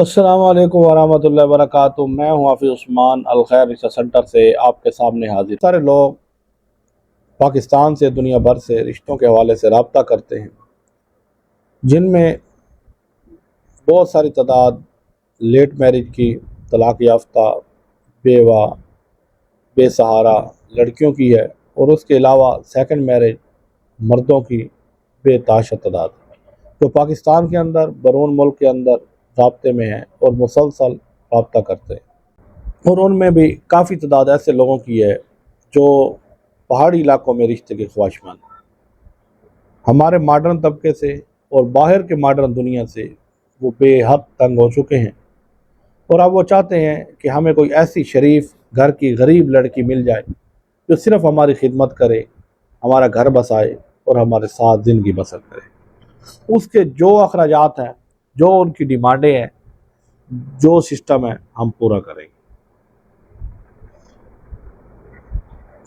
अस्सलाम वालेकुम वरहमतुल्लाहि वबरकातुहू। मैं हूँ हाफिज़ उस्मान अलखैर रिसर्च सेंटर से आपके सामने हाजिर। सारे लोग पाकिस्तान से दुनिया भर से रिश्तों के हवाले से रब्ता करते हैं, जिनमें बहुत सारी तादाद लेट मैरिज की, तलाक़ याफ्ता, बेवा, बेसहारा लड़कियों की है, और उसके अलावा सेकंड मैरिज मर्दों की बेताशा तादाद जो पाकिस्तान के अंदर बैरून मुल्क के अंदर राब्ते में हैं और मुसलसल रब्ता करते हैं। और उनमें भी काफ़ी तादाद ऐसे लोगों की है जो पहाड़ी इलाकों में रिश्ते के ख्वाहिशमंद हैं। हमारे मॉडर्न तबके से और बाहर के मॉडर्न दुनिया से वो बेहद तंग हो चुके हैं, और अब वो चाहते हैं कि हमें कोई ऐसी शरीफ घर की गरीब लड़की मिल जाए जो सिर्फ़ हमारी खिदमत करे, हमारा घर बसाए और हमारे साथ ज़िंदगी बसर करे। उसके जो अखराजात हैं, जो उनकी डिमांडें हैं, जो सिस्टम है, हम पूरा करेंगे।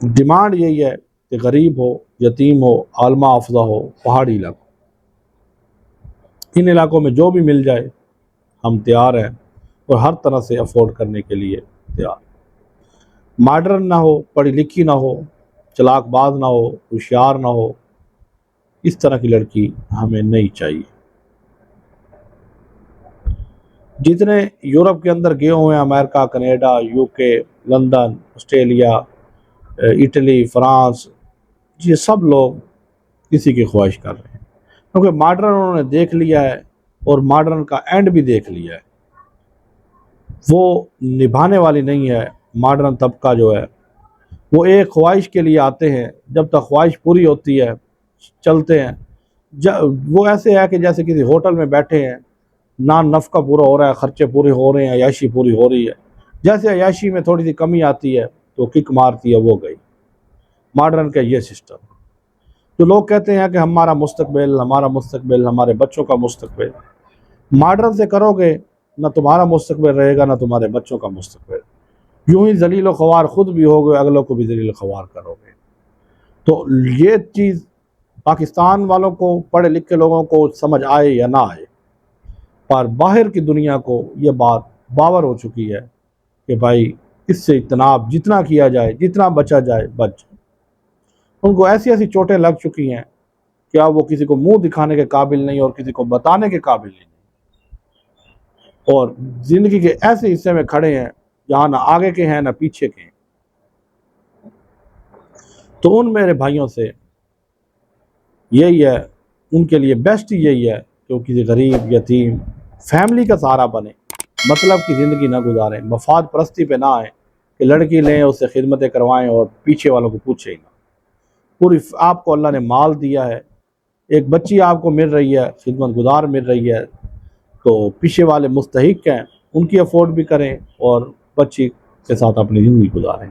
डिमांड यही है कि गरीब हो, यतीम हो, आलमा अफजा हो, पहाड़ी इलाकों, इन इलाकों में जो भी मिल जाए हम तैयार हैं और हर तरह से अफोर्ड करने के लिए तैयार। मॉडर्न ना हो, पढ़ी लिखी ना हो, चलाकबाज ना हो, होशियार ना हो, इस तरह की लड़की हमें नहीं चाहिए। जितने यूरोप के अंदर गए हुए हैं, America, Canada, UK, London, Australia, Italy, France, ये सब लोग इसी की ख्वाहिश कर रहे हैं, क्योंकि मॉडर्न उन्होंने देख लिया है और मॉडर्न का एंड भी देख लिया है। वो निभाने वाली नहीं है। मॉडर्न तबका जो है वो एक ख्वाहिश के लिए आते हैं, जब तक ख्वाहिश पूरी होती है चलते हैं। वो ऐसे है कि जैसे किसी होटल में बैठे हैं, ना नफ़का पूरा हो रहा है, ख़र्चे पूरे हो रहे हैं, अयाशी पूरी हो रही है। जैसे अयाशी में थोड़ी सी कमी आती है तो किक मारती है, वो गई। मॉडर्न का ये सिस्टम। जो लोग कहते हैं कि हमारा मुस्तकबिल, हमारे बच्चों का मुस्तकबिल, मॉडर्न से करोगे ना तुम्हारा मुस्तकबिल रहेगा, ना तुम्हारे बच्चों का मुस्तकबिल। यूं ही जलील ख्वार खुद भी होगे, अगलों को भी जलील ख्वार करोगे। तो ये चीज़ पाकिस्तान वालों को, पढ़े लिखे लोगों को समझ आए या ना आए, पर बाहर की दुनिया को ये बात बावर हो चुकी है कि भाई इससे इज्तनाब जितना किया जाए, जितना बचा जाए बच जाए। उनको ऐसी ऐसी चोटें लग चुकी हैं कि अब वो किसी को मुंह दिखाने के काबिल नहीं और किसी को बताने के काबिल नहीं, और ज़िंदगी के ऐसे हिस्से में खड़े हैं जहाँ ना आगे के हैं ना पीछे के हैं। तो उन मेरे भाइयों से यही है, उनके लिए बेस्ट यही है कि वो किसी गरीब, यतीम, फैमिली का सहारा बने, मतलब की ज़िंदगी ना गुजारें, मफाद परस्ती पे ना आए कि लड़की लें, उससे खिदमतें करवाएं और पीछे वालों को पूछे ही ना। पूरी आपको अल्लाह ने माल दिया है, एक बच्ची आपको मिल रही है, खिदमत गुजार मिल रही है, तो पीछे वाले मुस्तहिक हैं, उनकी अफोर्ड भी करें और बच्ची के साथ अपनी ज़िंदगी गुजारें।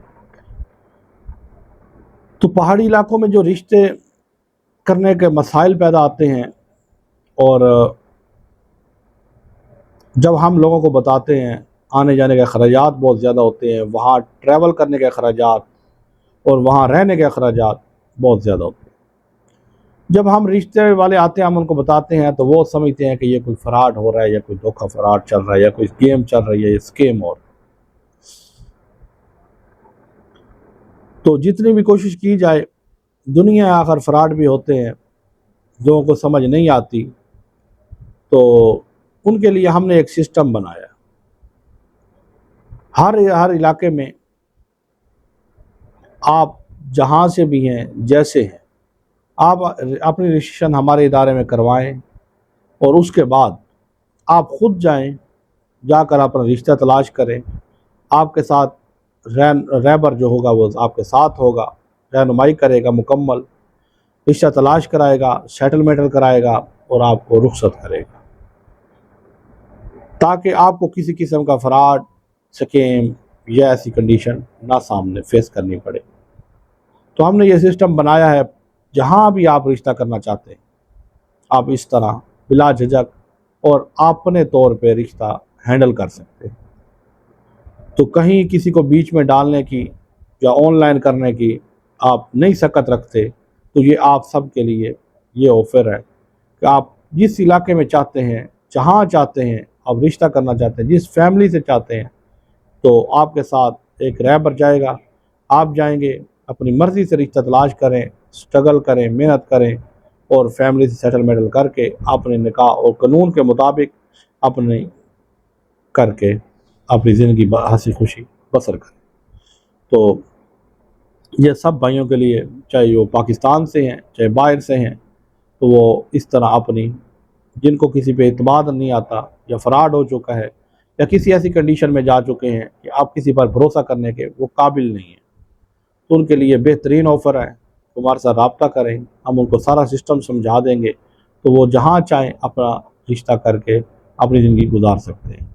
तो पहाड़ी इलाकों में जो रिश्ते करने के मसाइल पैदा आते हैं, और जब हम लोगों को बताते हैं, आने जाने के अखराजात बहुत ज़्यादा होते हैं, वहाँ ट्रैवल करने के अखराजात और वहाँ रहने के अखराजात बहुत ज़्यादा होते हैं। जब हम रिश्ते वाले आते हैं, हम उनको बताते हैं, तो वो समझते हैं कि ये कोई फ्रॉड हो रहा है, या कोई धोखा फ्रॉड चल रहा है, या कोई गेम चल रही है, ये स्कीम। और तो जितनी भी कोशिश की जाए, दुनिया आखिर फ्रॉड भी होते हैं, लोगों को समझ नहीं आती, तो उनके लिए हमने एक सिस्टम बनाया। हर इलाके में आप जहाँ से भी हैं, जैसे हैं, आप अपनी रजिस्ट्रेशन हमारे इदारे में करवाएं, और उसके बाद आप ख़ुद जाएं, जाकर अपना रिश्ता तलाश करें। आपके साथ रहबर जो होगा वो आपके साथ होगा, रहनुमाई करेगा, मुकम्मल रिश्ता तलाश कराएगा, सेटलमेंट कराएगा और आपको रुखसत करेगा, ताकि आपको किसी किस्म का फ्रॉड, स्कीम या ऐसी कंडीशन ना सामने फेस करनी पड़े। तो हमने ये सिस्टम बनाया है, जहाँ भी आप रिश्ता करना चाहते हैं, आप इस तरह बिला झिझक और अपने तौर पे रिश्ता हैंडल कर सकते हैं। तो कहीं किसी को बीच में डालने की या ऑनलाइन करने की आप नहीं सकत रखते, तो ये आप सब के लिए ये ऑफ़र है कि आप जिस इलाके में चाहते हैं, जहाँ चाहते हैं, آپ رشتہ کرنا چاہتے ہیں، جس فیملی سے چاہتے ہیں، تو آپ کے ساتھ ایک رہبر جائے گا، آپ جائیں گے، اپنی مرضی سے رشتہ تلاش کریں، سٹرگل کریں، محنت کریں، اور فیملی سے سیٹلمنٹ کر کے اپنے نکاح اور قانون کے مطابق اپنے کر کے اپنی زندگی ہنسی خوشی بسر کریں۔ تو یہ سب بھائیوں کے لیے، چاہے وہ پاکستان سے ہیں چاہے باہر سے ہیں، تو وہ اس طرح اپنی، جن کو کسی پہ اعتماد نہیں آتا یا فراڈ ہو چکا ہے یا کسی ایسی کنڈیشن میں جا چکے ہیں کہ آپ کسی پر بھروسہ کرنے کے وہ قابل نہیں ہیں، تو ان کے لیے بہترین آفر ہے، ہمارے ساتھ رابطہ کریں، ہم ان کو سارا سسٹم سمجھا دیں گے، تو وہ جہاں چاہیں اپنا رشتہ کر کے اپنی زندگی گزار سکتے ہیں۔